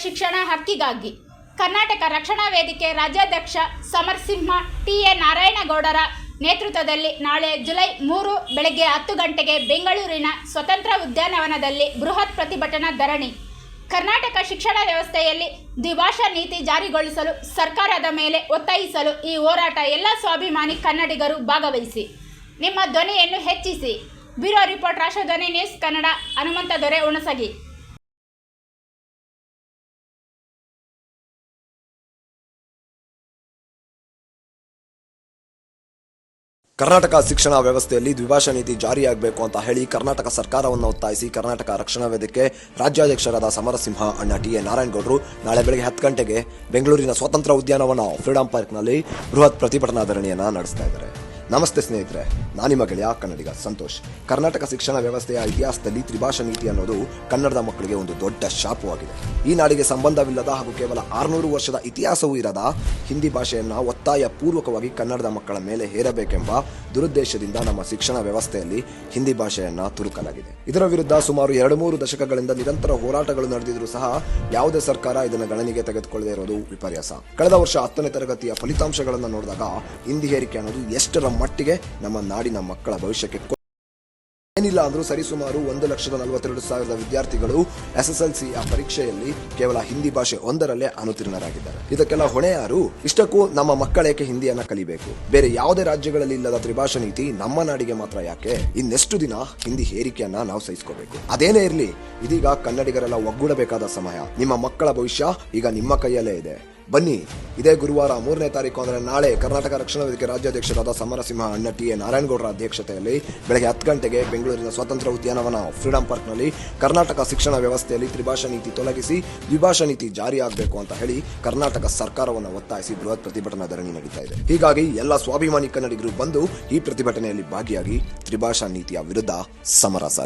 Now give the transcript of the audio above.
ಶಿಕ್ಷಣ ಹಕ್ಕಿಗಾಗಿ ಕರ್ನಾಟಕ ರಕ್ಷಣಾ ವೇದಿಕೆ ರಾಜ್ಯಾಧ್ಯಕ್ಷ ಸಮರಸಿಂಹ ಟಿ.ಎ. ನಾರಾಯಣಗೌಡರ ನೇತೃತ್ವದಲ್ಲಿ ನಾಳೆ ಜುಲೈ 3 ಬೆಳಗ್ಗೆ 10 ಗಂಟೆಗೆ ಬೆಂಗಳೂರಿನ ಸ್ವತಂತ್ರ ಉದ್ಯಾನವನದಲ್ಲಿ ಬೃಹತ್ ಪ್ರತಿಭಟನಾ ಧರಣಿ. ಕರ್ನಾಟಕ ಶಿಕ್ಷಣ ವ್ಯವಸ್ಥೆಯಲ್ಲಿ ದ್ವಿಭಾಷಾ ನೀತಿ ಜಾರಿಗೊಳಿಸಲು ಸರ್ಕಾರದ ಮೇಲೆ ಒತ್ತಾಯಿಸಲು ಈ ಹೋರಾಟ ಎಲ್ಲ ಸ್ವಾಭಿಮಾನಿ ಕನ್ನಡಿಗರು ಭಾಗವಹಿಸಿ ನಿಮ್ಮ ಧ್ವನಿಯನ್ನು ಹೆಚ್ಚಿಸಿ. Bureau report, ರಾಷ್ಟ್ರಧ್ವನಿ news Kannada, Hanumantha ದೊರೆ, ಹುಣಸಗಿ. ಕರ್ನಾಟಕ ಶಿಕ್ಷಣ ವ್ಯವಸ್ಥೆಯಲ್ಲಿ ದ್ವಿಭಾಷಾ ನೀತಿ ಜಾರಿಯಾಗಬೇಕು ಅಂತ ಹೇಳಿ ಕರ್ನಾಟಕ ಸರ್ಕಾರವನ್ನು ಒತ್ತಾಯಿಸಿ ಕರ್ನಾಟಕ ರಕ್ಷಣಾ ವೇದಿಕೆ ರಾಜ್ಯಾಧ್ಯಕ್ಷರಾದ ಸಮರಸಿಂಹ ಅಣ್ಣ ಟಿ.ಎ. ನಾರಾಯಣಗೌಡರು ನಾಳೆ ಬೆಳಗ್ಗೆ 10 ಗಂಟೆಗೆ ಬೆಂಗಳೂರಿನ ಸ್ವತಂತ್ರ ಉದ್ಯಾನವನ ಫ್ರೀಡಂ ಪಾರ್ಕ್ನಲ್ಲಿ ಬೃಹತ್ ಪ್ರತಿಭಟನಾ ಧರಣಿಯನ್ನು ನಡೆಸ್ತಾ ಇದ್ದಾರೆ. ನಮಸ್ತೆ ಸ್ನೇಹಿತರೆ, ನಾನು ನಿಮ್ಮ ಗೆಳೆಯ ಕನ್ನಡಿಗ ಸಂತೋಷ್. ಕರ್ನಾಟಕ ಶಿಕ್ಷಣ ವ್ಯವಸ್ಥೆಯ ಇತಿಹಾಸದಲ್ಲಿ ತ್ರಿಭಾಷಾ ನೀತಿ ಅನ್ನೋದು ಕನ್ನಡದ ಮಕ್ಕಳಿಗೆ ಒಂದು ದೊಡ್ಡ ಶಾಪವಾಗಿದೆ. ಈ ನಾಡಿಗೆ ಸಂಬಂಧವಿಲ್ಲದ ಹಾಗೂ ಕೇವಲ 600 ವರ್ಷದ ಇತಿಹಾಸವೂ ಇರದ ಹಿಂದಿ ಭಾಷೆಯನ್ನ ಒತ್ತಾಯ ಪೂರ್ವಕವಾಗಿ ಕನ್ನಡದ ಮಕ್ಕಳ ಮೇಲೆ ಹೇರಬೇಕೆಂಬ ದುರುದ್ದೇಶದಿಂದ ನಮ್ಮ ಶಿಕ್ಷಣ ವ್ಯವಸ್ಥೆಯಲ್ಲಿ ಹಿಂದಿ ಭಾಷೆಯನ್ನ ತುರುಕಲಾಗಿದೆ. ಇದರ ವಿರುದ್ಧ ಸುಮಾರು 2-3 ದಶಕಗಳಿಂದ ನಿರಂತರ ಹೋರಾಟಗಳು ನಡೆದಿದ್ರೂ ಸಹ ಯಾವುದೇ ಸರ್ಕಾರ ಇದನ್ನು ಗಣನೆಗೆ ತೆಗೆದುಕೊಳ್ಳದೇ ಇರೋದು ವಿಪರ್ಯಾಸ. ಕಳೆದ ವರ್ಷ 10ನೇ ತರಗತಿಯ ಫಲಿತಾಂಶಗಳನ್ನು ನೋಡಿದಾಗ ಹಿಂದಿ ಹೇರಿಕೆ ಅನ್ನೋದು ಎಷ್ಟರ ಮಟ್ಟಿಗೆ ನಮ್ಮ ನಾಡಿನ ಮಕ್ಕಳ ಭವಿಷ್ಯಕ್ಕೆ ಏನಿಲ್ಲ ಅಂದ್ರೂ ಸರಿಸುಮಾರು 1,42,000 ವಿದ್ಯಾರ್ಥಿಗಳು SSLC ಪರೀಕ್ಷೆಯಲ್ಲಿ ಕೇವಲ ಹಿಂದಿ ಭಾಷೆ ಒಂದರಲ್ಲೇ ಅನುತ್ತೀರ್ಣರಾಗಿದ್ದಾರೆ. ಇದಕ್ಕೆಲ್ಲ ಹೊಣೆ ಯಾರು? ಇಷ್ಟಕ್ಕೂ ನಮ್ಮ ಮಕ್ಕಳೇಕೆ ಹಿಂದಿಯನ್ನ ಕಲಿಬೇಕು? ಬೇರೆ ಯಾವುದೇ ರಾಜ್ಯಗಳಲ್ಲಿ ಇಲ್ಲದ ತ್ರಿಭಾಷಾ ನೀತಿ ನಮ್ಮ ನಾಡಿಗೆ ಮಾತ್ರ ಯಾಕೆ? ಇನ್ನೆಷ್ಟು ದಿನ ಹಿಂದಿ ಹೇರಿಕೆಯನ್ನ ನಾವು ಸಹಿಸ್ಕೋಬೇಕು? ಅದೇನೇ ಇರಲಿ, ಇದೀಗ ಕನ್ನಡಿಗರೆಲ್ಲ ಒಗ್ಗೂಡಬೇಕಾದ ಸಮಯ. ನಿಮ್ಮ ಮಕ್ಕಳ ಭವಿಷ್ಯ ಈಗ ನಿಮ್ಮ ಕೈಯಲ್ಲೇ ಇದೆ. ಬನ್ನಿ, ಇದೇ ಗುರುವಾರ 3ನೇ ತಾರೀಕು ಅಂದರೆ ನಾಳೆ ಕರ್ನಾಟಕ ರಕ್ಷಣಾ ವೇದಿಕೆ ರಾಜ್ಯಾಧ್ಯಕ್ಷರಾದ ಸಮರಸಿಂಹ ಅಣ್ಣ ಟಿ.ಎ. ನಾರಾಯಣಗೌಡರ ಅಧ್ಯಕ್ಷತೆಯಲ್ಲಿ ಬೆಳಗ್ಗೆ 10 ಗಂಟೆಗೆ ಬೆಂಗಳೂರಿನ ಸ್ವತಂತ್ರ ಉದ್ಯಾನವನ ಫ್ರೀಡಂ ಪಾರ್ಕ್ನಲ್ಲಿ ಕರ್ನಾಟಕ ಶಿಕ್ಷಣ ವ್ಯವಸ್ಥೆಯಲ್ಲಿ ತ್ರಿಭಾಷಾ ನೀತಿ ತೊಲಗಿಸಿ ದ್ವಿಭಾಷಾ ನೀತಿ ಜಾರಿಯಾಗಬೇಕು ಅಂತ ಹೇಳಿ ಕರ್ನಾಟಕ ಸರ್ಕಾರವನ್ನು ಒತ್ತಾಯಿಸಿ ಬೃಹತ್ ಪ್ರತಿಭಟನಾ ಧರಣಿ ನಡೀತಾ ಇದೆ. ಹೀಗಾಗಿ ಎಲ್ಲ ಸ್ವಾಭಿಮಾನಿ ಕನ್ನಡಿಗರು ಬಂದು ಈ ಪ್ರತಿಭಟನೆಯಲ್ಲಿ ಭಾಗಿಯಾಗಿ ತ್ರಿಭಾಷಾ ನೀತಿಯ ವಿರುದ್ಧ ಸಮರ ಸಾರಿ.